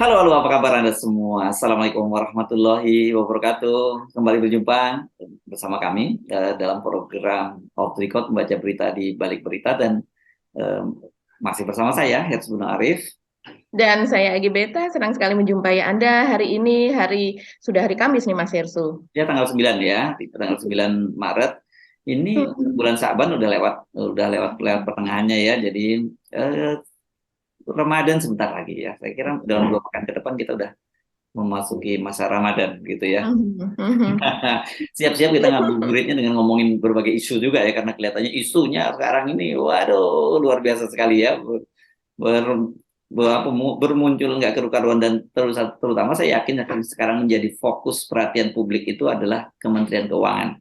Halo, halo, apa kabar Anda semua? Assalamualaikum warahmatullahi wabarakatuh. Kembali berjumpa bersama kami dalam program Off the Record membaca berita di balik berita dan eh, masih bersama saya, Herzbuna Arif. Dan saya Agi Beta, senang sekali menjumpai Anda hari ini, sudah hari Kamis nih Mas Hersu. Ya, tanggal 9 ya, di tanggal 9 Maret. Ini bulan Sa'ban udah lewat pertengahannya ya. Jadi eh, Ramadan sebentar lagi ya. Saya kira dalam 2 pekan ke depan kita udah memasuki masa Ramadan gitu ya. Siap-siap kita ngabuburitnya dengan ngomongin berbagai isu juga ya, karena kelihatannya isunya sekarang ini waduh luar biasa sekali ya, ber, bermuncul nggak kerukaruan, dan terutama saya yakin akan sekarang menjadi fokus perhatian publik itu adalah Kementerian Keuangan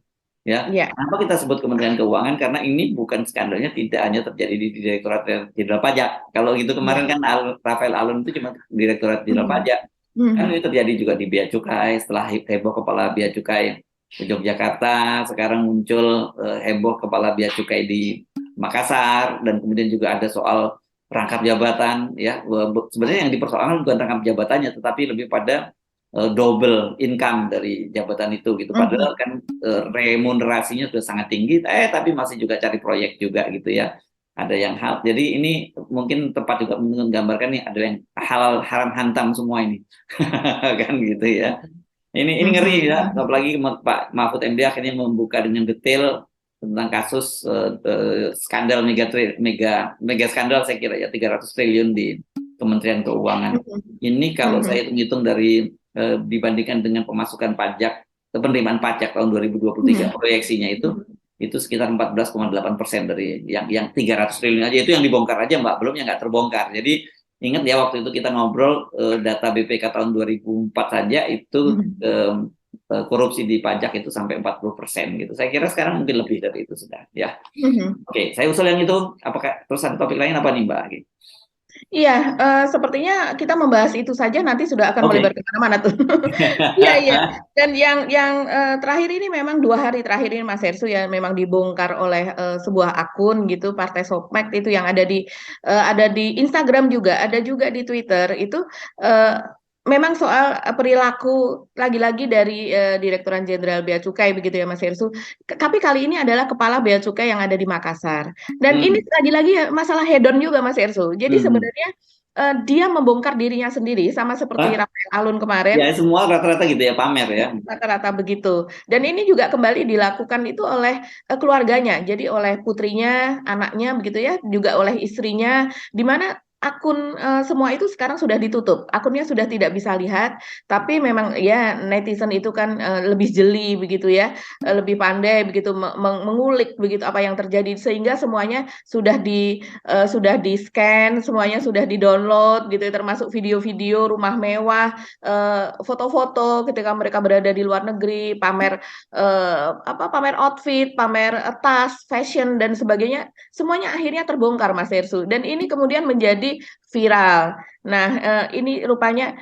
ya. Ya, Kenapa kita sebut Kementerian Keuangan? Karena ini bukan skandalnya tidak hanya terjadi di Direktorat Jenderal Pajak. Kalau gitu kemarin ya. kan Rafael Alun itu cuma Direktorat Jenderal Pajak. Kan itu terjadi juga di Bea Cukai, setelah heboh kepala Bea Cukai di Yogyakarta, sekarang muncul heboh kepala Bea Cukai di Makassar, dan kemudian juga ada soal rangkap jabatan ya. Sebenarnya yang dipersoalkan bukan rangkap jabatannya, tetapi lebih pada double income dari jabatan itu gitu. Padahal kan remunerasinya sudah sangat tinggi, tapi masih juga cari proyek juga gitu ya. Ada yang hal. Jadi ini mungkin tepat juga menggambarkan nih, ada yang halal haram hantam semua ini. Kan gitu ya. Ini ngeri ya, apalagi Pak Mahfud MD akhirnya membuka dengan detail tentang kasus skandal mega skandal, saya kira ya, 300 triliun di Kementerian Keuangan. Ini kalau saya hitung dari dibandingkan dengan pemasukan pajak, penerimaan pajak tahun 2023, proyeksinya itu sekitar 14,8% dari yang 300 triliun aja, itu yang dibongkar aja Mbak, belum yang nggak terbongkar. Jadi ingat ya, waktu itu kita ngobrol data BPK tahun 2004 saja itu korupsi di pajak itu sampai 40% gitu. Saya kira sekarang mungkin lebih dari itu sudah ya. Oke, saya usul yang itu. Apakah terus ada topik lain apa nih Mbak? Iya, sepertinya kita membahas itu saja nanti sudah akan melebar Oke. ke mana-mana tuh. Iya, iya. Dan yang terakhir ini memang 2 hari terakhir ini Mas Hersu ya memang dibongkar oleh sebuah akun gitu Partai Sosmed itu yang ada di Instagram juga, ada juga di Twitter itu eh, memang soal perilaku lagi-lagi dari Direktorat Jenderal Bea Cukai begitu ya Mas Hersu. Tapi kali ini adalah Kepala Bea Cukai yang ada di Makassar. Dan ini Hmm. lagi-lagi ya masalah hedon juga Mas Erso. Jadi Hmm. sebenarnya dia membongkar dirinya sendiri sama seperti Hah? Rafael Alun kemarin, Ya semua rata-rata gitu ya, pamer ya. rata-rata begitu. Dan ini juga kembali dilakukan itu oleh keluarganya. Jadi oleh putrinya, anaknya begitu ya, juga oleh istrinya, di mana akun semua itu sekarang sudah ditutup. Akunnya sudah tidak bisa lihat, tapi memang ya netizen itu kan lebih jeli begitu ya, lebih pandai begitu mengulik begitu apa yang terjadi sehingga semuanya sudah di scan, semuanya sudah di-download gitu ya, termasuk video-video rumah mewah, foto-foto ketika mereka berada di luar negeri, pamer outfit, pamer tas, fashion dan sebagainya, semuanya akhirnya terbongkar Mas Hersu. Dan ini kemudian menjadi viral. Nah, ini rupanya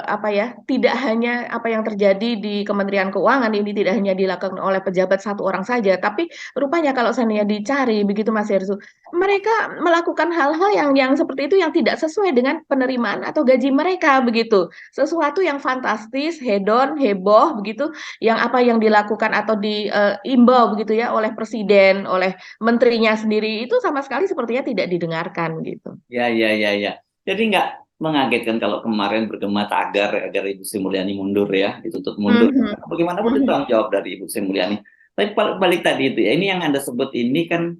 apa ya, tidak hanya apa yang terjadi di Kementerian Keuangan ini tidak hanya dilakukan oleh pejabat satu orang saja, tapi rupanya kalau saya dicari begitu Mas Hersu, mereka melakukan hal-hal yang seperti itu yang tidak sesuai dengan penerimaan atau gaji mereka begitu, sesuatu yang fantastis, hedon, heboh begitu, yang apa yang dilakukan atau diimbau begitu ya oleh presiden, oleh menterinya sendiri itu sama sekali sepertinya tidak didengarkan gitu. Ya, ya, ya, ya. Jadi nggak mengagetkan kalau kemarin bergema tagar agar Ibu Sri Mulyani mundur ya, dituntut mundur. Mhm, Bagaimanapun itu mhm. tanggung jawab dari Ibu Sri Mulyani. Tapi balik tadi itu ya, ini yang Anda sebut ini kan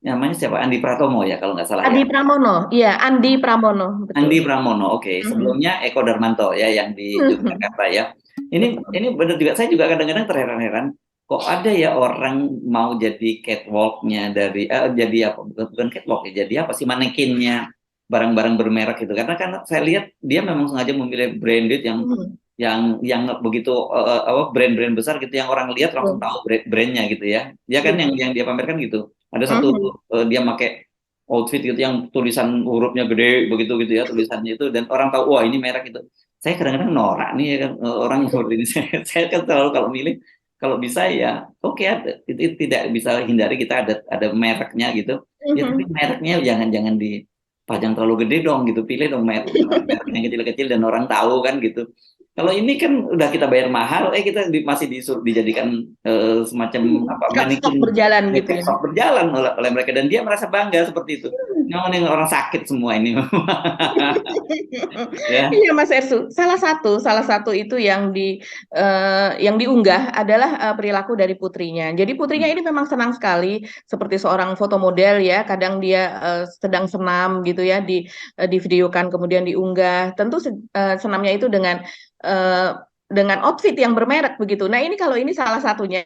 namanya siapa? Andi Pratomo ya kalau nggak salah ya. Adi Pramono, iya Andi Pramono, betul. Andi Pramono, oke. Mhm, Sebelumnya Eko Darmanto ya yang di mhm. Yogyakarta ya. Betul. Ini benar juga, saya juga kadang-kadang terheran-heran kok ada ya orang mau jadi catwalknya dari jadi apa, bukan catwalk ya, jadi apa sih, manekinnya barang-barang bermerek gitu. Karena kan saya lihat dia memang sengaja memilih branded yang Mhm, begitu apa, brand-brand besar gitu yang orang lihat langsung betul. tahu brandnya gitu ya. Dia kan yang Betul. dia pamerkan gitu. Ada satu Mhm, dia pakai outfit gitu yang tulisan hurufnya gede begitu gitu ya, tulisannya itu, dan orang tahu wah ini merek itu. Saya kadang-kadang norak nih ya kan, orang yang seperti ini. Saya kan selalu kalau milih, kalau bisa ya oke, itu tidak bisa hindari, kita ada mereknya gitu ya, tapi mhm. mereknya jangan jangan jangan terlalu gede dong gitu, pilih dong merek yang kecil-kecil dan orang tahu kan gitu. Kalau ini kan udah kita bayar mahal, kita masih dijadikan semacam apa Stok manekin berjalan gitu ya. stok berjalan oleh mereka, dan dia merasa bangga seperti itu. Ini orang sakit semua ini. Ya. Iya Mas Ersu, salah satu itu yang diunggah adalah perilaku dari putrinya. Jadi putrinya ini memang senang sekali seperti seorang foto model ya. Kadang dia sedang senam gitu ya di videokan kemudian diunggah. Tentu senamnya itu eh, dengan outfit yang bermerek begitu. Nah ini kalau ini salah satunya.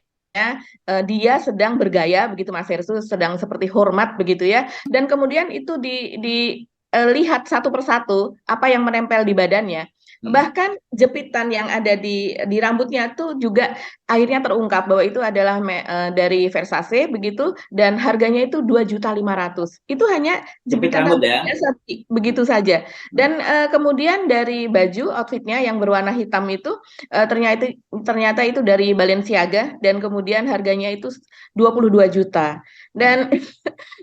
Dia sedang bergaya begitu Mas Ersu, sedang seperti hormat begitu ya, dan kemudian itu lihat satu persatu apa yang menempel di badannya. Bahkan jepitan yang ada di rambutnya tuh juga akhirnya terungkap bahwa itu adalah dari Versace begitu, dan harganya itu 2.500.000. Itu hanya Jepit jepitan rambut rambut ya. biasa begitu saja. Dan kemudian dari baju outfitnya yang berwarna hitam itu ternyata itu dari Balenciaga, dan kemudian harganya itu 22 juta. Dan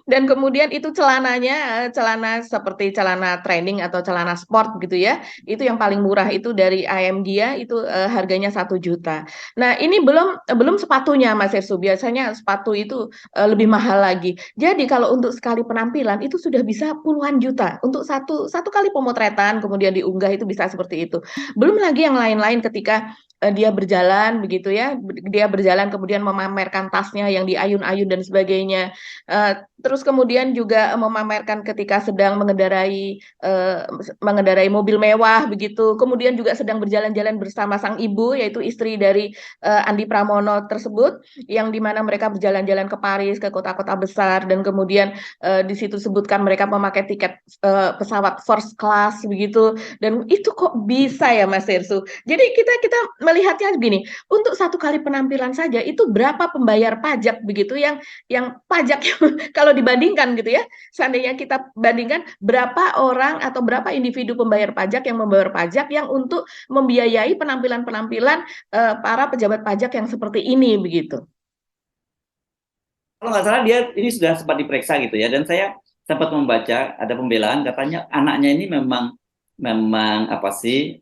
dan kemudian itu celananya celana seperti celana training atau celana sport gitu ya. Itu yang paling murah itu dari AMG itu harganya 1 juta. Nah, ini belum sepatunya Mas Ersu. Biasanya sepatu itu lebih mahal lagi. Jadi kalau untuk sekali penampilan itu sudah bisa puluhan juta. Untuk satu kali pemotretan kemudian diunggah itu bisa seperti itu. Belum lagi yang lain-lain ketika dia berjalan begitu ya. Dia berjalan kemudian memamerkan tasnya yang diayun-ayun dan sebagainya. Terus kemudian juga memamerkan ketika sedang mengendarai mobil mewah begitu. Kemudian juga sedang berjalan-jalan bersama sang ibu, yaitu istri dari Andi Pramono tersebut, yang dimana mereka berjalan-jalan ke Paris, ke kota-kota besar, dan kemudian di situ sebutkan mereka memakai tiket pesawat first class begitu. Dan itu kok bisa ya Mas Ersu? Jadi kita melihatnya begini, untuk satu kali penampilan saja itu berapa pembayar pajak begitu yang pajak kalau dibandingkan gitu ya, seandainya kita bandingkan berapa orang atau berapa individu pembayar pajak yang membayar pajak yang untuk membiayai penampilan-penampilan para pejabat pajak yang seperti ini begitu. Kalau nggak salah dia ini sudah sempat diperiksa gitu ya, dan saya sempat membaca ada pembelaan katanya anaknya ini memang memang apa sih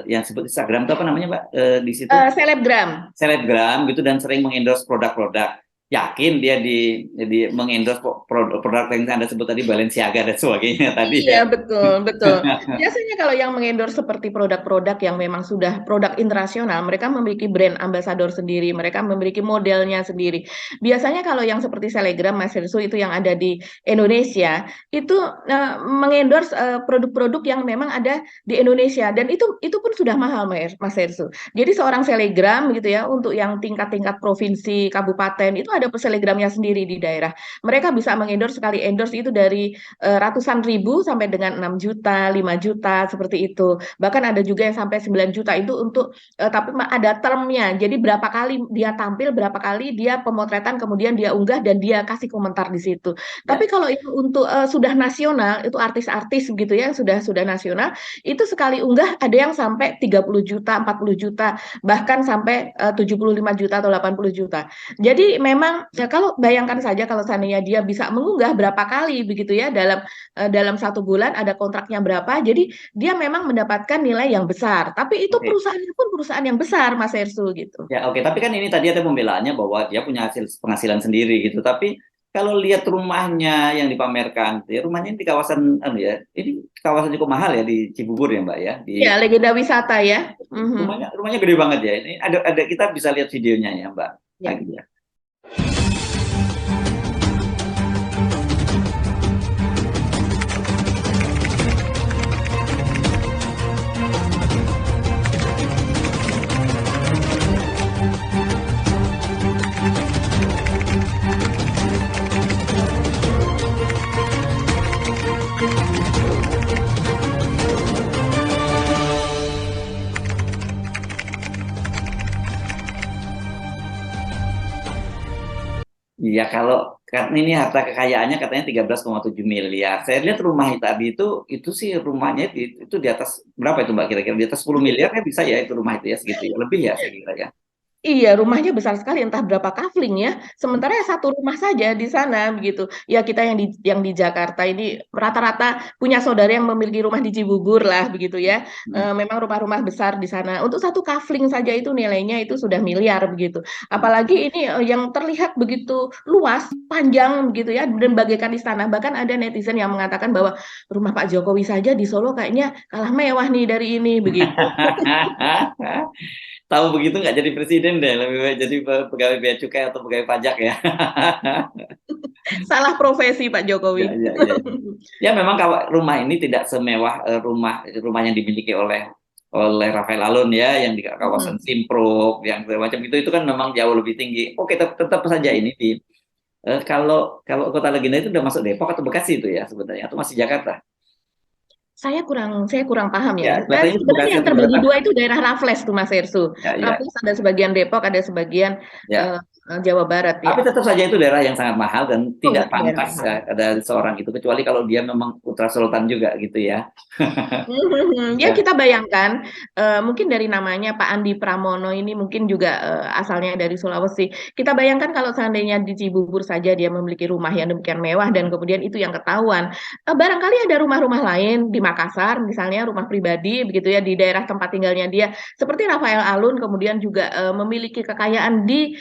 yang sebut Instagram itu apa namanya Mbak, di situ Selebgram. selebgram gitu, dan sering mengendorse produk-produk. Yakin dia di mengendorse produk yang Anda sebut tadi, Balenciaga dan sebagainya tadi Iya, ya. betul, betul. Biasanya kalau yang mengendorse seperti produk-produk yang memang sudah produk internasional, mereka memiliki brand ambassador sendiri, mereka memiliki modelnya sendiri. Biasanya kalau yang seperti Selegram, Mas Hersu, itu yang ada di Indonesia, itu mengendorse produk-produk yang memang ada di Indonesia, dan itu pun sudah mahal, Mas Hersu. Jadi seorang Selegram gitu ya, untuk yang tingkat-tingkat provinsi, kabupaten, itu ada Selegramnya sendiri di daerah. Mereka bisa mengendorse, sekali endorse itu dari ratusan ribu sampai dengan 6 juta, 5 juta seperti itu. Bahkan ada juga yang sampai 9 juta itu untuk tapi ada termnya. Jadi berapa kali dia tampil, berapa kali dia pemotretan kemudian dia unggah dan dia kasih komentar di situ. Ya. Tapi kalau itu untuk sudah nasional, itu artis-artis begitu ya, sudah nasional, itu sekali unggah ada yang sampai 30 juta, 40 juta, bahkan sampai 75 juta atau 80 juta. Jadi memang kalau bayangkan saja kalau seandainya dia bisa mengunggah berapa kali begitu ya dalam 1 bulan, ada kontraknya berapa, jadi dia memang mendapatkan nilai yang besar. Tapi itu Oke. perusahaannya pun perusahaan yang besar, Mas Ersu gitu. Ya, oke. Tapi kan ini tadi ada pembelaannya bahwa dia punya penghasilan sendiri gitu. Tapi kalau lihat rumahnya yang dipamerkan, ya rumahnya ini di kawasan, ya, ini kawasan cukup mahal ya di Cibubur ya Mbak ya. Ya, legenda wisata ya. Rumahnya gede banget ya. Ini ada kita bisa lihat videonya ya Mbak. Ya. Lagi ya. Iya, kalau karena ini harta kekayaannya katanya 13,7 miliar. Saya lihat rumah itu sih rumahnya itu di atas berapa itu Mbak, kira-kira di atas 10 miliar ya bisa ya itu rumah itu ya, segitu ya. Lebih ya saya kira ya. Iya, rumahnya besar sekali, entah berapa kafling ya. Sementara ya satu rumah saja di sana begitu. Ya kita yang di Jakarta ini rata-rata punya saudara yang memiliki rumah di Cibubur lah begitu ya. Hmm. Memang rumah-rumah besar di sana. Untuk satu kafling saja itu nilainya itu sudah miliar begitu. Apalagi ini yang terlihat begitu luas, panjang begitu ya, dan bagaikan istana. Bahkan ada netizen yang mengatakan bahwa rumah Pak Jokowi saja di Solo kayaknya kalah mewah nih dari ini begitu. Tahu begitu nggak jadi presiden deh, lebih baik jadi pegawai bea cukai atau pegawai pajak ya. Salah profesi Pak Jokowi. Ya, ya, ya. Ya memang kalau rumah ini tidak semewah rumah yang dimiliki oleh Rafael Alun ya, yang di kawasan Simpruk, yang segala macam itu kan memang jauh lebih tinggi. Oke, tetap saja ini kalau Kota Legenda itu udah masuk Depok atau Bekasi itu ya sebenarnya, atau masih Jakarta? Saya kurang paham ya. Ya, Dan kelihatannya itu sebenarnya Bekasi yang atau terbagi Jakarta. dua itu daerah Raffles tuh Mas Ersu. Ya, ya, Raffles ada sebagian Depok, ada sebagian ya. eh, Jawa Barat ya. Tapi tetap saja itu daerah yang sangat mahal dan Oh, tidak itu daerah pantas mahal. ya, ada seorang itu kecuali kalau dia memang putra sultan juga gitu ya. Ya Ya. kita bayangkan mungkin dari namanya Pak Andi Pramono ini mungkin juga asalnya dari Sulawesi. Kita bayangkan kalau seandainya di Cibubur saja dia memiliki rumah yang demikian mewah dan kemudian itu yang ketahuan. Barangkali ada rumah-rumah lain di Makassar misalnya rumah pribadi begitu ya di daerah tempat tinggalnya dia seperti Rafael Alun kemudian juga memiliki kekayaan di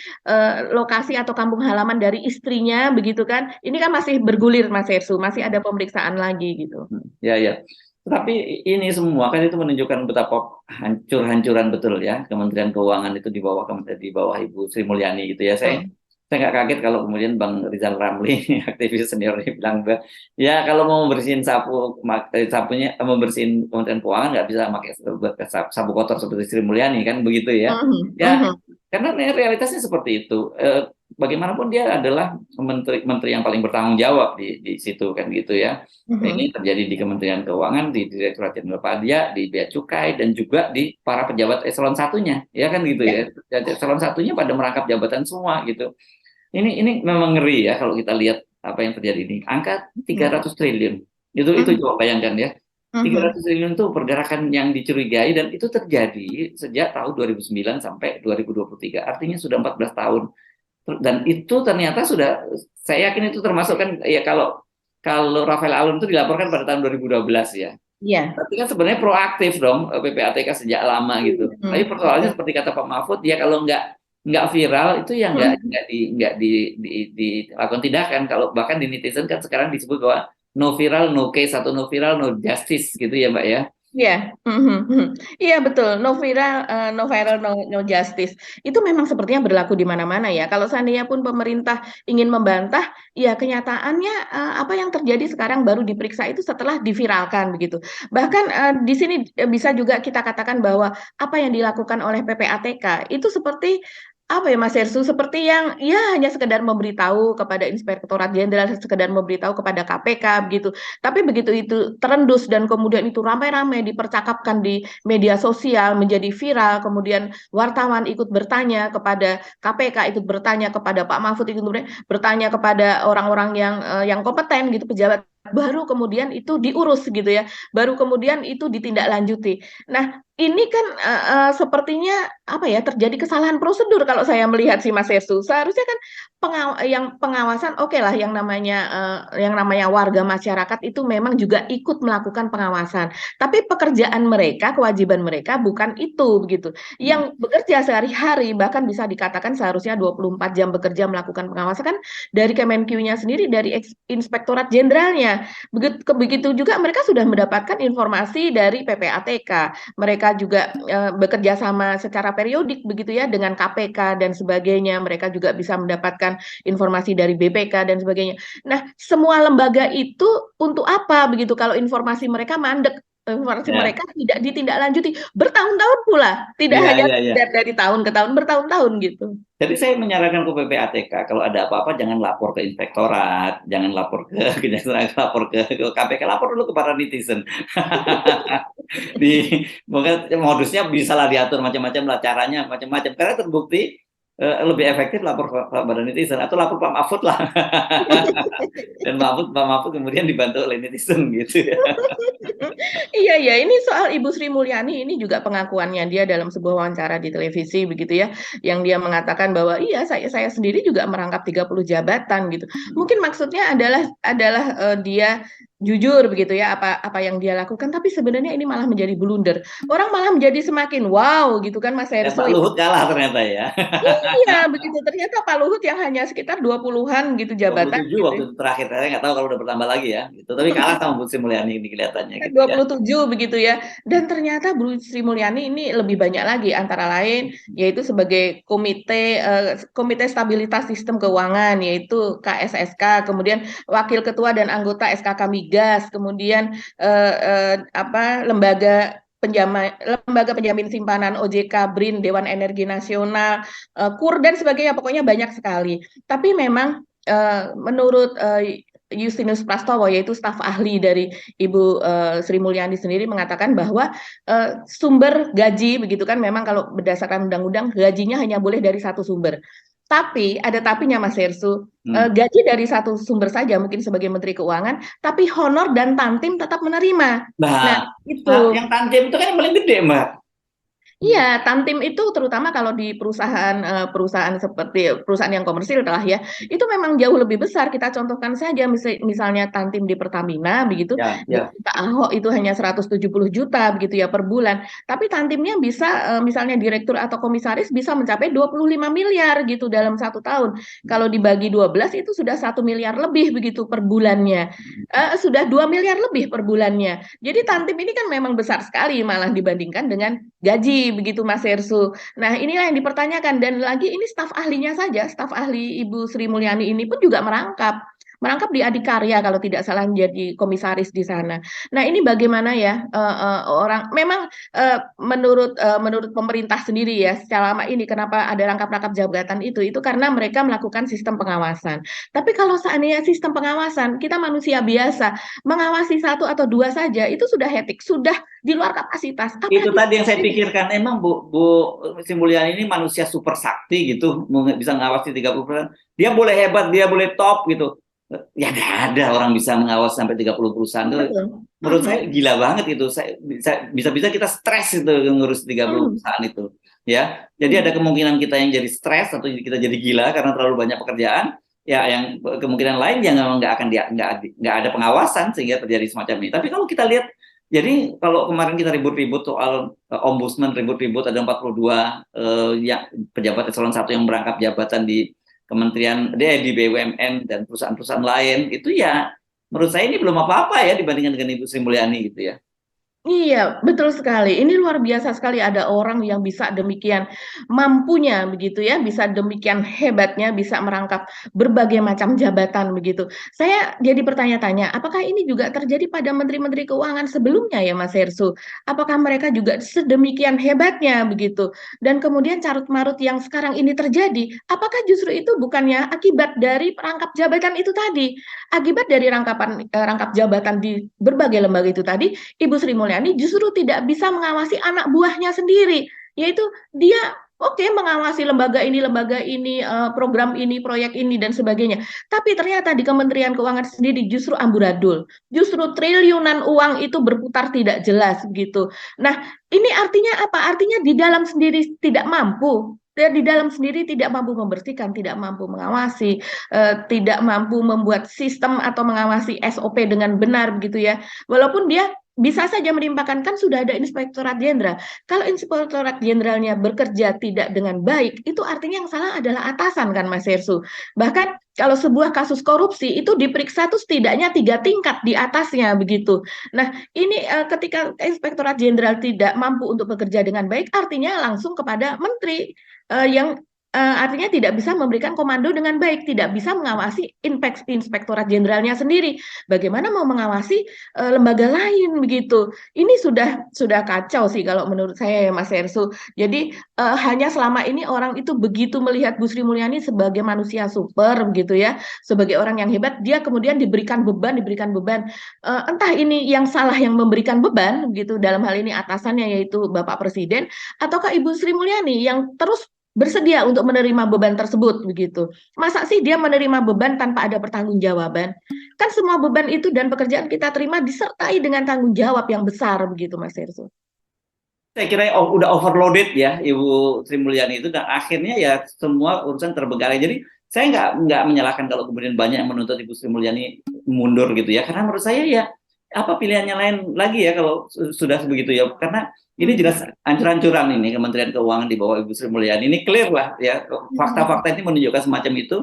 lokasi atau kampung halaman dari istrinya begitu kan. Ini kan masih bergulir Mas Ersu, masih ada pemeriksaan lagi gitu. Ya, ya. Tapi ini semua kan itu menunjukkan betapa hancur-hancuran betul ya Kementerian Keuangan itu di bawah Ibu Sri Mulyani gitu ya. Saya nggak kaget kalau kemudian Bang Rizal Ramli, aktivis senior ini bilang, ya kalau mau membersihin sapunya membersihin Kementerian Keuangan nggak bisa pakai sapu kotor seperti Sri Mulyani kan begitu ya. Mhm, Ya, mhm. karena realitasnya seperti itu. Bagaimanapun dia adalah menteri yang paling bertanggung jawab di situ kan gitu ya. Ini Mhm. terjadi di Kementerian Keuangan, di Direktorat Jenderal Pajak, di Bea Cukai, dan juga di para pejabat eselon satunya, ya kan gitu Ya. ya. Jadi eselon satunya pada merangkap jabatan semua gitu. Ini memang ngeri ya kalau kita lihat apa yang terjadi ini. Angka 300 triliun. Itu Mhm. coba bayangkan ya. tiga Mhm. ratus triliun itu pergerakan yang dicurigai dan itu terjadi sejak tahun 2009 sampai 2023. Artinya sudah 14 tahun. Dan itu ternyata saya yakin itu termasuk kan ya kalau kalau Rafael Alun itu dilaporkan pada tahun 2012 ya. Iya. Berarti kan sebenarnya proaktif dong PPATK sejak lama gitu. Tapi Mhm. persoalannya seperti kata Pak Mahfud, ya kalau nggak viral itu ya Mhm. dilakukan tindakan. Kalau bahkan di netizen kan sekarang disebut bahwa no viral no case atau no viral no justice gitu ya Mbak ya. Iya. Mhm. Mhm. Iya betul. No viral, no justice. Itu memang sepertinya berlaku di mana-mana ya. Kalau seandainya pun pemerintah ingin membantah, ya kenyataannya apa yang terjadi sekarang baru diperiksa itu setelah diviralkan begitu. Bahkan di sini bisa juga kita katakan bahwa apa yang dilakukan oleh PPATK itu seperti apa ya Mas Hersu seperti yang ya hanya sekedar memberitahu kepada Inspektorat Jenderal, sekedar memberitahu kepada KPK begitu. Tapi begitu itu terendus dan kemudian itu ramai-ramai dipercakapkan di media sosial menjadi viral, kemudian wartawan ikut bertanya kepada KPK, ikut bertanya kepada Pak Mahfud, ikut bertanya kepada orang-orang yang kompeten gitu, pejabat baru kemudian itu diurus gitu ya, baru kemudian itu ditindaklanjuti. Nah, ini kan sepertinya apa ya terjadi kesalahan prosedur kalau saya melihat si Mas Yesus. Seharusnya kan yang pengawasan oke lah yang namanya warga masyarakat itu memang juga ikut melakukan pengawasan. Tapi pekerjaan mereka, kewajiban mereka bukan itu begitu. Hmm. Yang bekerja sehari-hari bahkan bisa dikatakan seharusnya 24 jam bekerja melakukan pengawasan kan dari Kemenkyu-nya sendiri, dari Inspektorat Jenderalnya. Begitu juga mereka sudah mendapatkan informasi dari PPATK. Mereka juga bekerja sama secara periodik begitu ya dengan KPK dan sebagainya. Mereka juga bisa mendapatkan informasi dari BPK dan sebagainya. Nah, semua lembaga itu untuk apa begitu kalau informasi mereka mandek, informasi Ya, mereka tidak ditindaklanjuti bertahun-tahun pula, tidak ya, hanya ya, ya. dari tahun ke tahun, bertahun-tahun gitu. Jadi saya menyarankan ke PPATK kalau ada apa-apa jangan lapor ke inspektorat, jangan lapor ke kejaksaan, lapor ke KPK, lapor dulu kepada netizen. Mungkin modusnya bisa lah diatur macam-macam lah caranya macam-macam karena terbukti lebih efektif lapor ke Badan Netizen atau lapor Pak Mahfud lah. Dan Pak Mahfud kemudian dibantu oleh netizen gitu ya. Iya, iya, ini soal Ibu Sri Mulyani ini juga pengakuannya dia dalam sebuah wawancara di televisi begitu ya, yang dia mengatakan bahwa iya saya sendiri juga merangkap 30 jabatan gitu. Mungkin maksudnya adalah dia jujur begitu ya apa yang dia lakukan, tapi sebenarnya ini malah menjadi blunder. Orang malah menjadi semakin wow gitu kan Mas Dan Hersho. Pak Luhut kalah ternyata ya. Iya, begitu ternyata Pak Luhut yang hanya sekitar 20-an gitu jabatan 27 gitu. waktu itu terakhir, saya nggak tahu kalau udah bertambah lagi ya. Gitu. Tapi kalah sama Bu Sri Mulyani ini kelihatannya gitu ya. 27 begitu ya. Dan ternyata Bu Sri Mulyani ini lebih banyak lagi antara lain yaitu sebagai Komite Stabilitas Sistem Keuangan yaitu KSSK, kemudian wakil ketua dan anggota SKK Migas, kemudian lembaga penjamin simpanan OJK, BRIN, Dewan Energi Nasional, KUR dan sebagainya, pokoknya banyak sekali. Tapi memang menurut Justinus Prastowo yaitu staf ahli dari Ibu Sri Mulyani sendiri mengatakan bahwa sumber gaji begitu kan memang kalau berdasarkan undang-undang gajinya hanya boleh dari satu sumber. Tapi ada tapinya Mas Hersu, gaji dari satu sumber saja mungkin sebagai Menteri Keuangan, tapi honor dan tantim tetap menerima. Nah, Nah, itu. yang tantim itu kan yang paling gede, Mbak. Iya, tantim itu terutama kalau di perusahaan seperti perusahaan yang komersil telah ya, itu memang jauh lebih besar. Kita contohkan saja misalnya tantim di Pertamina begitu, Ya, gaji ya. Pak Ahok itu hanya 170 juta begitu ya per bulan. Tapi tantimnya bisa misalnya direktur atau komisaris bisa mencapai 25 miliar gitu dalam satu tahun. Kalau dibagi 12 itu sudah 1 miliar lebih begitu per bulannya. Sudah 2 miliar lebih per bulannya. Jadi tantim ini kan memang besar sekali malah dibandingkan dengan gaji begitu Mas Hersu. Nah, inilah yang dipertanyakan dan lagi ini staf ahlinya saja, staf ahli Ibu Sri Mulyani ini pun juga merangkap di Adikarya kalau tidak salah menjadi komisaris di sana. Nah, ini bagaimana ya orang memang menurut pemerintah sendiri ya selama ini kenapa ada rangkap-rangkap jabatan itu karena mereka melakukan sistem pengawasan. Tapi kalau seandainya sistem pengawasan kita manusia biasa mengawasi satu atau dua saja itu sudah hektik, sudah di luar kapasitas. Itu Apalagi tadi yang saya pikirkan, emang Bu Sri Mulyani ini manusia super sakti gitu, bisa ngawasi 30%. Dia boleh hebat, dia boleh top gitu. Ya nggak ada orang bisa mengawasi sampai 30 perusahaan. Itu betul. menurut saya gila banget itu. Bisa-bisa kita stres itu ngurus 30 Hmm. perusahaan itu. Ya, jadi ada kemungkinan kita yang jadi stres atau kita jadi gila karena terlalu banyak pekerjaan. Ya, yang kemungkinan lain yang memang nggak ada pengawasan sehingga terjadi semacam ini. Tapi kalau kita lihat, jadi kalau kemarin kita ribut-ribut soal ombudsman, ribut-ribut ada 42 yang pejabat eselon 1 yang merangkap jabatan di kementerian di BUMN dan perusahaan-perusahaan lain, itu ya menurut saya ini belum apa-apa ya dibandingkan dengan Ibu Sri Mulyani gitu ya. Iya, betul sekali. Ini luar biasa sekali ada orang yang bisa demikian mampunya begitu ya, bisa demikian hebatnya bisa merangkap berbagai macam jabatan begitu. Saya jadi bertanya-tanya, apakah ini juga terjadi pada menteri-menteri keuangan sebelumnya ya Mas Hersu? Apakah mereka juga sedemikian hebatnya begitu? Dan kemudian carut-marut yang sekarang ini terjadi, apakah justru itu bukannya akibat dari perangkap jabatan itu tadi? Akibat dari rangkap jabatan di berbagai lembaga itu tadi, Ibu Sri Mulyani justru tidak bisa mengawasi anak buahnya sendiri, yaitu dia oke mengawasi lembaga ini, program ini, proyek ini dan sebagainya. Tapi ternyata di Kementerian Keuangan sendiri justru amburadul, justru triliunan uang itu berputar tidak jelas gitu. Nah, ini artinya apa? Artinya di dalam sendiri tidak mampu. Di dalam sendiri tidak mampu membersihkan, tidak mampu mengawasi, tidak mampu membuat sistem atau mengawasi SOP dengan benar begitu ya. Walaupun dia bisa saja menimpakan kan sudah ada inspektorat jenderal. Kalau inspektorat jenderalnya bekerja tidak dengan baik, itu artinya yang salah adalah atasan kan Mas Hersu. Bahkan kalau sebuah kasus korupsi itu diperiksa tuh setidaknya 3 tingkat di atasnya begitu. Nah ini ketika inspektorat jenderal tidak mampu untuk bekerja dengan baik, artinya langsung kepada menteri yang artinya tidak bisa memberikan komando dengan baik, tidak bisa mengawasi inspektorat jenderalnya sendiri. Bagaimana mau mengawasi lembaga lain begitu? Ini sudah kacau sih kalau menurut saya ya Mas Hersu. Jadi hanya selama ini orang itu begitu melihat Bu Sri Mulyani sebagai manusia super begitu ya, sebagai orang yang hebat, dia kemudian diberikan beban. Entah ini yang salah yang memberikan beban gitu dalam hal ini atasannya yaitu Bapak Presiden ataukah Ibu Sri Mulyani yang terus bersedia untuk menerima beban tersebut begitu. Masa sih dia menerima beban tanpa ada pertanggungjawaban? Kan semua beban itu dan pekerjaan kita terima disertai dengan tanggung jawab yang besar begitu Mas Herso. Saya kira udah overloaded ya Ibu Sri Mulyani itu, dan akhirnya ya semua urusan terbengkalai. Jadi saya nggak menyalahkan kalau kemudian banyak yang menuntut Ibu Sri Mulyani mundur gitu ya, karena menurut saya ya apa pilihannya lain lagi ya kalau sudah begitu ya, karena ini jelas ancur-ancuran ini Kementerian Keuangan di bawah Ibu Sri Mulyani ini clear lah ya, fakta-fakta ini menunjukkan semacam itu.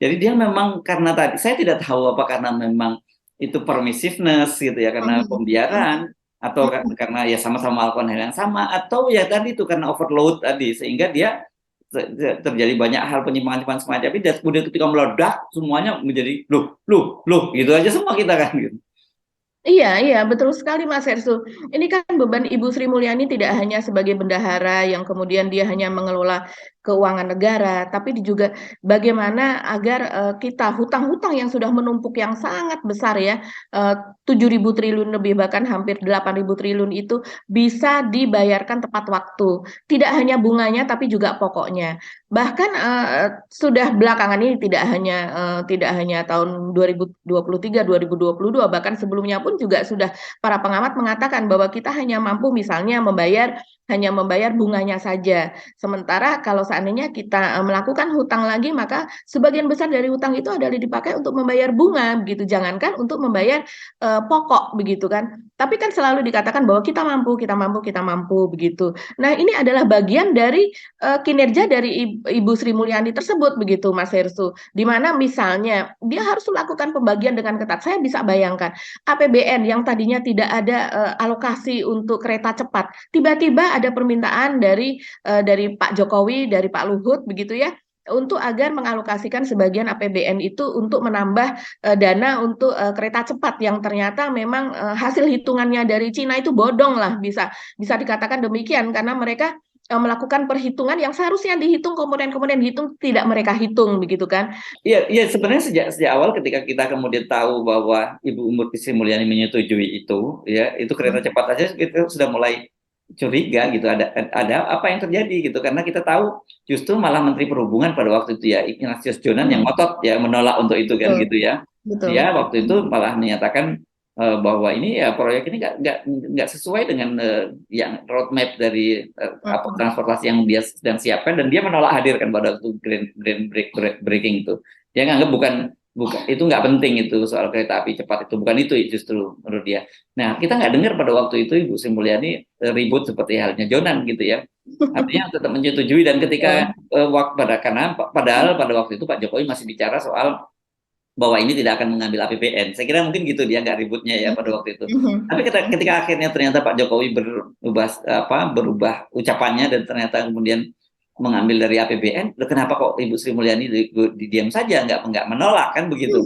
Jadi dia memang karena tadi saya tidak tahu apa karena memang itu permissiveness gitu ya, karena pembiaran, atau karena ya sama-sama melakukan hal yang sama, atau ya tadi itu karena overload tadi sehingga dia terjadi banyak hal penyimpangan semacam itu, dan kemudian ketika meledak semuanya menjadi loh gitu aja semua kita kan gitu. Iya, iya, betul sekali Mas Hersu. Ini kan beban Ibu Sri Mulyani tidak hanya sebagai bendahara yang kemudian dia hanya mengelola keuangan negara, tapi juga bagaimana agar kita hutang-hutang yang sudah menumpuk yang sangat besar ya, 7.000 triliun lebih bahkan hampir 8.000 triliun itu bisa dibayarkan tepat waktu. Tidak hanya bunganya tapi juga pokoknya. Bahkan sudah belakangan ini tidak hanya tahun 2023, 2022, bahkan sebelumnya pun juga sudah para pengamat mengatakan bahwa kita hanya mampu misalnya hanya membayar bunganya saja. Sementara kalau seandainya kita melakukan hutang lagi, maka sebagian besar dari hutang itu adalah dipakai untuk membayar bunga, begitu. Jangankan untuk membayar pokok, begitu kan. Tapi kan selalu dikatakan bahwa kita mampu, kita mampu, kita mampu, begitu. Nah, ini adalah bagian dari kinerja dari Ibu Sri Mulyani tersebut, begitu, Mas Hersu. Di mana misalnya dia harus melakukan pembagian dengan ketat. Saya bisa bayangkan APBN yang tadinya tidak ada alokasi untuk kereta cepat, tiba-tiba ada permintaan dari Pak Jokowi, dari Pak Luhut begitu ya, untuk agar mengalokasikan sebagian APBN itu untuk menambah dana untuk kereta cepat yang ternyata memang hasil hitungannya dari Cina itu bodong lah, bisa dikatakan demikian, karena mereka melakukan perhitungan yang seharusnya dihitung kemudian dihitung tidak mereka hitung begitu kan. Iya, iya sebenarnya sejak awal ketika kita kemudian tahu bahwa Ibu Sri Mulyani menyetujui itu, ya itu kereta cepat aja kita sudah mulai curiga gitu, ada apa yang terjadi gitu, karena kita tahu justru malah Menteri Perhubungan pada waktu itu ya Ignatius Jonan yang ngotot ya menolak untuk itu kan gitu ya. Betul. Dia waktu itu malah menyatakan bahwa ini ya proyek ini nggak sesuai dengan yang roadmap dari apa transportasi yang dia sedang siapkan, dan dia menolak hadir kan pada waktu breaking itu. Dia nganggap bukan itu nggak penting itu soal kereta api cepat, itu bukan itu justru menurut dia. Nah kita nggak dengar pada waktu itu Ibu Sri Mulyani ribut seperti halnya Jonan gitu ya. Artinya tetap menyetujui, dan ketika padahal pada waktu itu Pak Jokowi masih bicara soal bahwa ini tidak akan mengambil APBN. Saya kira mungkin gitu dia nggak ributnya ya pada waktu itu. Tapi ketika akhirnya ternyata Pak Jokowi berubah ucapannya dan ternyata kemudian mengambil dari APBN, kenapa kok Ibu Sri Mulyani diam saja nggak menolak kan begitu?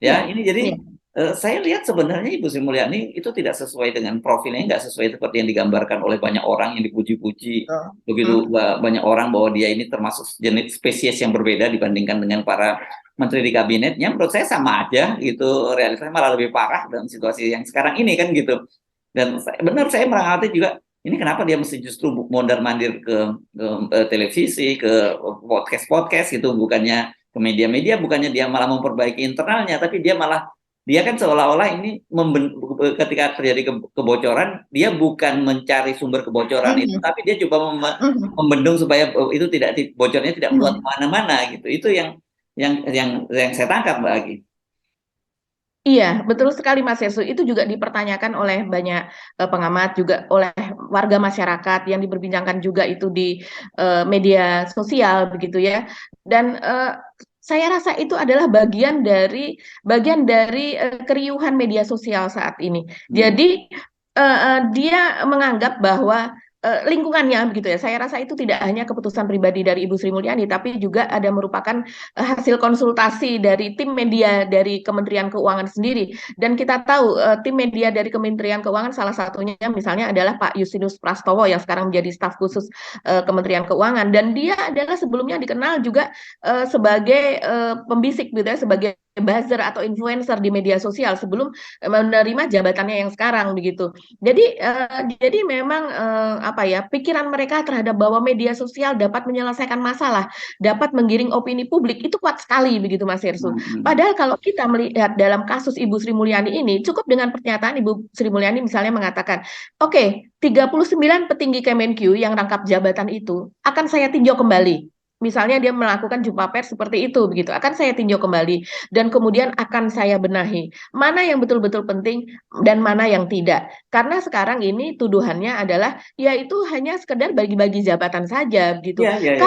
Ya ini jadi saya lihat sebenarnya Ibu Sri Mulyani itu tidak sesuai dengan profilnya, nggak sesuai seperti yang digambarkan oleh banyak orang yang dipuji-puji begitu banyak orang bahwa dia ini termasuk jenis spesies yang berbeda dibandingkan dengan para menteri di kabinetnya. Menurut saya sama aja gitu, realitasnya malah lebih parah dalam situasi yang sekarang ini kan gitu. Dan benar saya mengamati juga ini kenapa dia mesti justru mondar-mandir ke televisi, ke podcast gitu, bukannya ke media-media, bukannya dia malah memperbaiki internalnya, tapi dia kan seolah-olah ini ketika terjadi kebocoran, dia bukan mencari sumber kebocoran itu, tapi dia coba membendung supaya itu bocornya tidak keluar kemana-mana gitu. Itu yang saya tangkap Mbak Agi. Iya, betul sekali Mas Yesu. Itu juga dipertanyakan oleh banyak pengamat, juga oleh warga masyarakat yang diperbincangkan juga itu di media sosial begitu ya. Dan saya rasa itu adalah bagian dari keriuhan media sosial saat ini. Jadi dia menganggap bahwa lingkungannya begitu ya. Saya rasa itu tidak hanya keputusan pribadi dari Ibu Sri Mulyani, tapi juga ada merupakan hasil konsultasi dari tim media dari Kementerian Keuangan sendiri. Dan kita tahu tim media dari Kementerian Keuangan salah satunya misalnya adalah Pak Justinus Prastowo yang sekarang menjadi staf khusus Kementerian Keuangan, dan dia adalah sebelumnya dikenal juga sebagai pembisik gitu ya, sebagai buzzer atau influencer di media sosial sebelum menerima jabatannya yang sekarang begitu. Jadi memang apa ya, pikiran mereka terhadap bahwa media sosial dapat menyelesaikan masalah, dapat menggiring opini publik itu kuat sekali begitu Mas Hirsu. Padahal kalau kita melihat dalam kasus Ibu Sri Mulyani ini cukup dengan pernyataan Ibu Sri Mulyani misalnya mengatakan, "Oke, 39 petinggi Kemenkyu yang rangkap jabatan itu akan saya tinjau kembali." Misalnya dia melakukan jumpa pers seperti itu begitu, akan saya tinjau kembali dan kemudian akan saya benahi mana yang betul-betul penting dan mana yang tidak. Karena sekarang ini tuduhannya adalah ya itu hanya sekedar bagi-bagi jabatan saja begitu. Ya, ya, ya.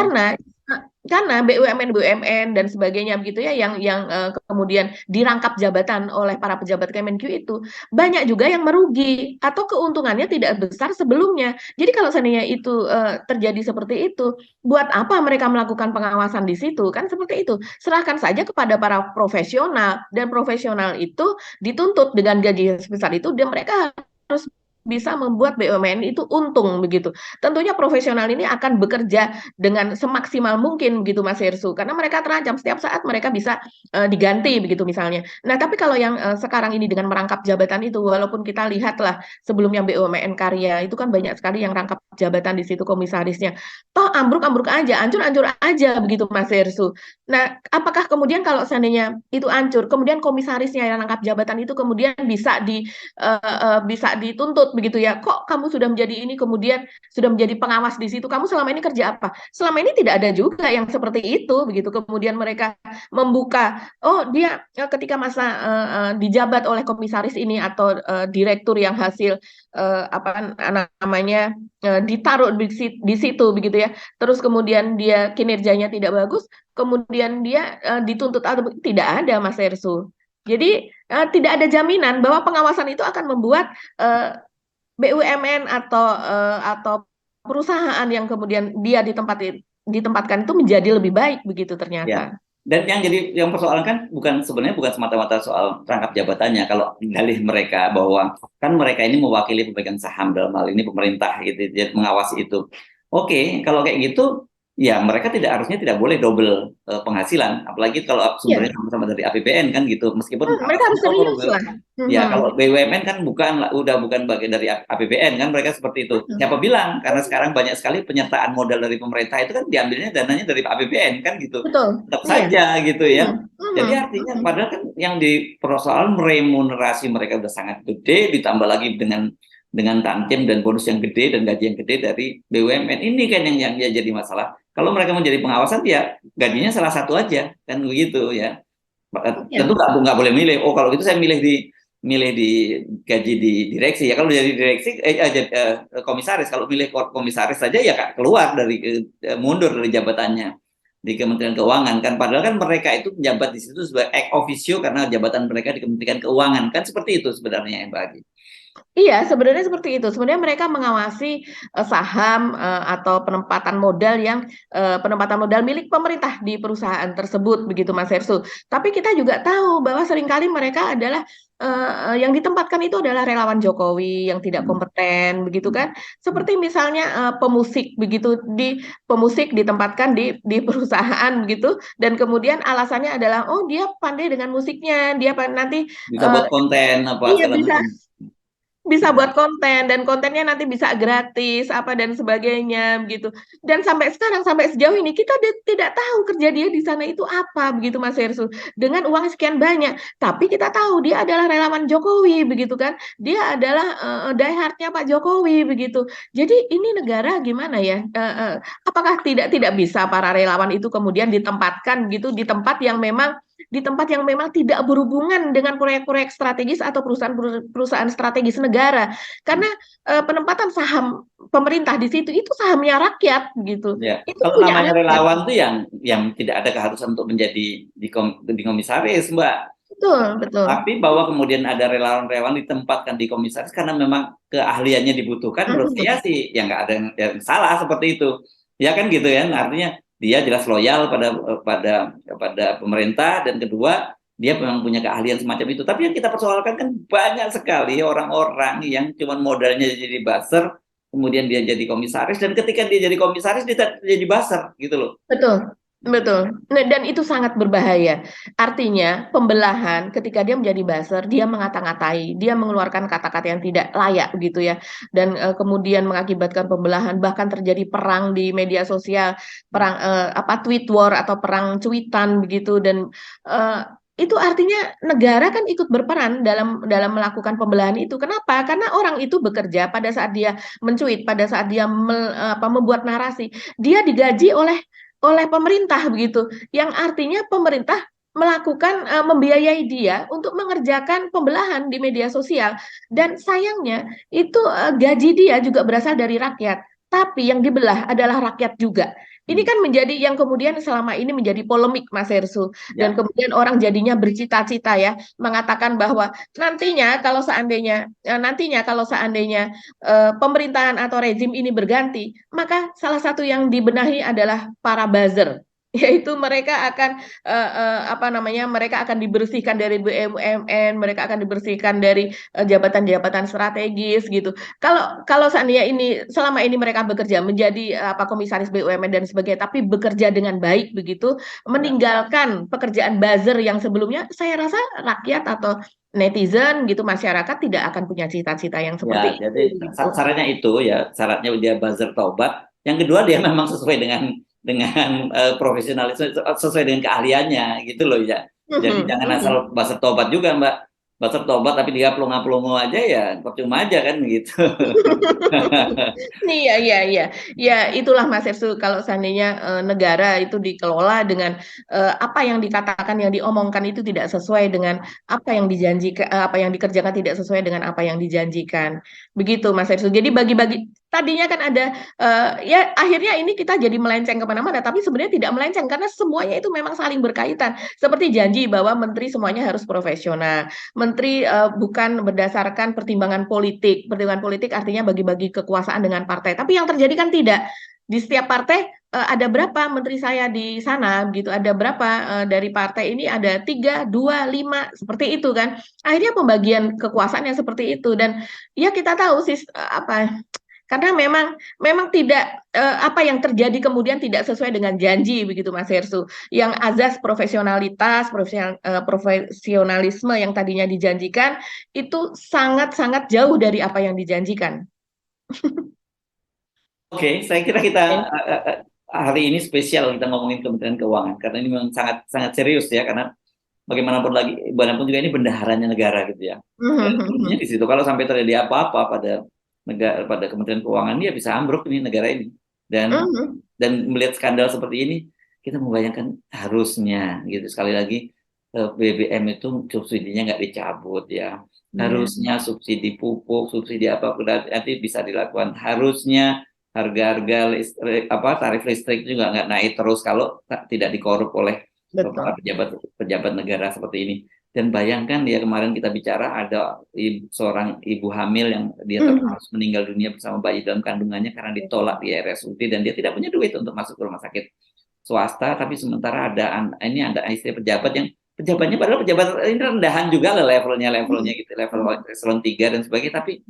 Karena BUMN dan sebagainya begitu ya yang kemudian dirangkap jabatan oleh para pejabat Kemenkyu itu banyak juga yang merugi atau keuntungannya tidak besar sebelumnya. Jadi kalau seandainya itu terjadi seperti itu, buat apa mereka melakukan pengawasan di situ? Kan seperti itu. Serahkan saja kepada para profesional dan profesional itu dituntut dengan gaji sebesar itu dan mereka harus bisa membuat BUMN itu untung begitu. Tentunya profesional ini akan bekerja dengan semaksimal mungkin begitu Mas Hersu karena mereka terancam setiap saat mereka bisa diganti begitu misalnya. Nah, tapi kalau yang sekarang ini dengan merangkap jabatan itu walaupun kita lihatlah sebelumnya BUMN Karya itu kan banyak sekali yang rangkap jabatan di situ komisarisnya. Toh ambruk-ambruk aja, ancur-ancur aja begitu Mas Hersu. Nah, apakah kemudian kalau seandainya itu ancur, kemudian komisarisnya yang rangkap jabatan itu kemudian bisa dituntut begitu ya. Kok kamu sudah menjadi ini kemudian sudah menjadi pengawas di situ. Kamu selama ini kerja apa? Selama ini tidak ada juga yang seperti itu begitu. Kemudian mereka membuka, oh dia ketika masa dijabat oleh komisaris ini atau direktur yang hasil apa namanya ditaruh di situ begitu ya. Terus kemudian dia kinerjanya tidak bagus, kemudian dia dituntut atau tidak ada Mas Ersu. Jadi tidak ada jaminan bahwa pengawasan itu akan membuat BUMN atau perusahaan yang kemudian dia ditempatkan itu menjadi lebih baik begitu Ya. ternyata. Dan yang persoalan kan sebenarnya bukan semata-mata soal rangkap jabatannya. Kalau dalih mereka bahwa kan mereka ini mewakili pemegang saham dalam hal ini pemerintah gitu, jadi mengawasi itu. Oke, kalau kayak gitu ya mereka harusnya tidak boleh double penghasilan, apalagi kalau Iya, sumbernya sama-sama dari APBN kan gitu. Meskipun mereka harus alasannya serius lah. ya kalau BUMN kan udah bukan bagian dari APBN kan mereka seperti itu. Siapa bilang? Karena sekarang banyak sekali penyertaan modal dari pemerintah itu kan diambilnya dananya dari APBN kan gitu. Betul. Tetap Iya. saja gitu ya. Jadi Mhm. artinya padahal kan yang di persoalan remunerasi mereka udah sangat gede, ditambah lagi dengan tantim dan bonus yang gede dan gaji yang gede dari BUMN ini kan yang jadi masalah. Kalau mereka menjadi pengawasan ya gajinya salah satu aja kan begitu ya. Iya. Tentu nggak boleh milih. Oh kalau gitu saya milih di gaji di direksi ya. Kalau jadi direksi komisaris, kalau milih komisaris saja ya Kak, keluar dari mundur dari jabatannya di Kementerian Keuangan kan, padahal kan mereka itu menjabat di situ sebagai ex officio karena jabatan mereka di Kementerian Keuangan kan, seperti itu sebenarnya yang bagi. Iya, sebenarnya seperti itu. Sebenarnya mereka mengawasi saham atau penempatan modal milik pemerintah di perusahaan tersebut, begitu Mas Hersu. Tapi kita juga tahu bahwa seringkali mereka adalah yang ditempatkan itu adalah relawan Jokowi yang tidak kompeten, begitu kan? Seperti misalnya pemusik, begitu pemusik ditempatkan di perusahaan, begitu, dan kemudian alasannya adalah, oh dia pandai dengan musiknya, dia nanti Bisa buat konten apa iya segala bisa macam. bisa buat konten dan kontennya nanti bisa gratis apa dan sebagainya begitu. Dan sampai sekarang sampai sejauh ini kita tidak tahu kerja dia di sana itu apa begitu Mas Hersu. Dengan uang sekian banyak, tapi kita tahu dia adalah relawan Jokowi begitu kan. Dia adalah diehardnya Pak Jokowi begitu. Jadi ini negara gimana ya? Apakah tidak bisa para relawan itu kemudian ditempatkan gitu di tempat yang memang tidak berhubungan dengan proyek-proyek strategis atau perusahaan strategis negara. Karena penempatan saham pemerintah di situ itu sahamnya rakyat gitu. Ya, Itu kalau punya namanya rakyat. relawan tuh yang tidak ada keharusan untuk menjadi di komisaris, Mbak. Betul, betul. Tapi bahwa kemudian ada relawan-relawan ditempatkan di komisaris karena memang keahliannya dibutuhkan, menurut saya sih ya nggak ada yang salah seperti itu. Ya kan gitu ya. Artinya dia jelas loyal pada pemerintah, dan kedua dia memang punya keahlian semacam itu. Tapi yang kita persoalkan kan banyak sekali orang-orang yang cuma modalnya jadi buzzer, kemudian dia jadi komisaris, dan ketika dia jadi komisaris dia jadi buzzer gitu loh. Betul. Betul. Nah, dan itu sangat berbahaya. Artinya, pembelahan ketika dia menjadi buzzer, dia mengata-ngatai, dia mengeluarkan kata-kata yang tidak layak begitu ya. Dan kemudian mengakibatkan pembelahan, bahkan terjadi perang di media sosial, perang tweet war atau perang cuitan begitu dan eh, itu artinya negara kan ikut berperan dalam melakukan pembelahan itu. Kenapa? Karena orang itu bekerja pada saat dia mencuit, pada saat dia membuat narasi, dia digaji oleh pemerintah begitu, yang artinya pemerintah melakukan membiayai dia untuk mengerjakan pembelahan di media sosial dan sayangnya itu gaji dia juga berasal dari rakyat, tapi yang dibelah adalah rakyat juga. Ini kan menjadi yang kemudian selama ini menjadi polemik Mas Hersu dan Ya, kemudian orang jadinya bercita-cita ya mengatakan bahwa nantinya kalau seandainya pemerintahan atau rezim ini berganti, maka salah satu yang dibenahi adalah para buzzer, yaitu mereka akan mereka akan dibersihkan dari BUMN, mereka akan dibersihkan dari jabatan-jabatan strategis gitu. Kalau kalau seandainya ini selama ini mereka bekerja menjadi komisaris BUMN dan sebagainya, tapi bekerja dengan baik begitu, ya. meninggalkan pekerjaan buzzer yang sebelumnya, saya rasa rakyat atau netizen gitu masyarakat tidak akan punya cita-cita yang Ya, seperti itu jadi gitu. syaratnya itu ya, syaratnya dia buzzer tobat. Yang kedua dia memang sesuai dengan profesionalisme, sesuai dengan keahliannya gitu loh ya. Jadi Mhm, jangan asal mhm. buzzer tobat juga Mbak. Buzzer tobat tapi dia pelongo-pelongo aja ya percuma aja kan gitu. Iya, iya, iya. Ya, itulah Mas Efsu kalau seandainya negara itu dikelola dengan apa yang dikatakan, yang diomongkan itu tidak sesuai dengan apa yang dijanjikan, apa yang dikerjakan tidak sesuai dengan apa yang dijanjikan. Begitu Mas Efsu. Jadi bagi-bagi tadinya kan ada ya akhirnya ini kita jadi melenceng kemana-mana, tapi sebenarnya tidak melenceng karena semuanya itu memang saling berkaitan. Seperti janji bahwa menteri semuanya harus profesional. Menteri bukan berdasarkan pertimbangan politik. Pertimbangan politik artinya bagi-bagi kekuasaan dengan partai. Tapi yang terjadi kan tidak. Di setiap partai ada berapa menteri saya di sana, begitu. Ada berapa dari partai ini ada 3, 2, 5 seperti itu kan. Akhirnya pembagian kekuasaan yang seperti itu dan ya kita tahu sih karena memang memang tidak apa yang terjadi kemudian tidak sesuai dengan janji begitu Mas Hersu. Yang azas profesionalitas, profesionalisme yang tadinya dijanjikan itu sangat-sangat jauh dari apa yang dijanjikan. Oke, saya kira kita Oke. hari ini spesial kita ngomongin Kementerian Keuangan karena ini memang sangat sangat serius ya, karena bagaimanapun juga ini bendaharanya negara gitu ya. Dan kuncinya di situ, kalau sampai terjadi apa-apa pada Kementerian Keuangan, dia bisa ambruk ini negara ini. Dan melihat skandal seperti ini, kita membayangkan harusnya gitu, sekali lagi BBM itu subsidinya nggak dicabut ya. Iya. Harusnya subsidi pupuk, subsidi apa nanti bisa dilakukan. Harusnya harga-harga listrik, tarif listrik juga nggak naik terus kalau tidak dikorup oleh para Betul. pejabat negara seperti ini. Dan bayangkan dia kemarin kita bicara ada seorang ibu hamil yang dia harus meninggal dunia bersama bayi dalam kandungannya karena ditolak di RSUD dan dia tidak punya duit untuk masuk ke rumah sakit swasta, tapi sementara ini ada istri pejabat yang pejabatnya padahal pejabat ini rendahan juga lah levelnya gitu, level eselon 3 dan sebagainya, tapi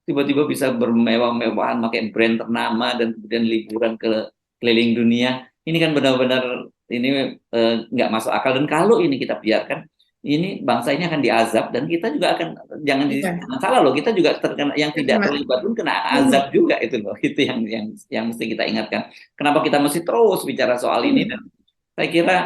tiba-tiba bisa bermewah-mewahan pakai brand ternama dan kemudian liburan ke keliling dunia. Ini kan benar-benar ini nggak masuk akal, dan kalau ini kita biarkan, ini bangsa ini akan diazab dan kita juga akan, jangan Iya. salah loh, kita juga terkena, yang tidak Terima. terlibat pun kena azab juga itu loh. Itu yang mesti kita ingatkan. Kenapa kita mesti terus bicara soal ini? Dan saya kira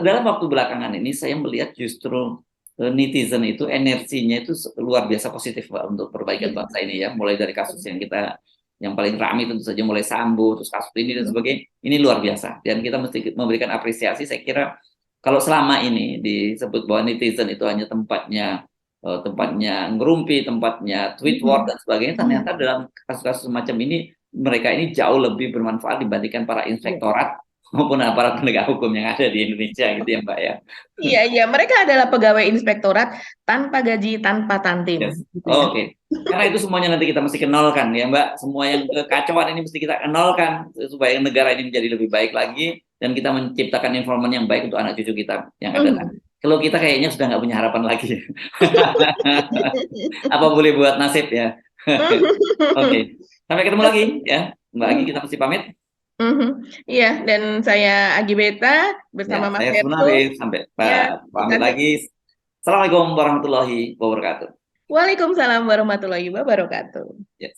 dalam waktu belakangan ini saya melihat justru netizen itu energinya itu luar biasa positif Pak, untuk perbaikan bangsa ini ya. Mulai dari kasus yang paling ramai tentu saja, mulai Sambo, terus kasus ini dan sebagainya, ini luar biasa. Dan kita mesti memberikan apresiasi. Saya kira kalau selama ini disebut bahwa netizen itu hanya tempatnya ngerumpi, tempatnya tweet war dan sebagainya, ternyata dalam kasus-kasus semacam ini mereka ini jauh lebih bermanfaat dibandingkan para inspektorat maupun aparat penegak hukum yang ada di Indonesia gitu ya Mbak ya. Iya, iya, mereka adalah pegawai inspektorat tanpa gaji, tanpa tantim, Yes. gitu ya. Oke. Karena itu semuanya nanti kita mesti kenalkan ya Mbak. Semua yang kekacauan ini mesti kita kenalkan supaya negara ini menjadi lebih baik lagi dan kita menciptakan informan yang baik untuk anak cucu kita yang ada nanti. Kalau kita kayaknya sudah nggak punya harapan lagi. Apa boleh buat nasib ya. Oke. Sampai ketemu lagi ya. Mbak Agi, kita mesti pamit. Mhm. Iya, dan saya Agi Beta Ya, bersama Mas saya Verso. Sunarif sampai Ya, kita pamit lagi. Assalamualaikum warahmatullahi wabarakatuh. Waalaikumsalam warahmatullahi wabarakatuh. Ya.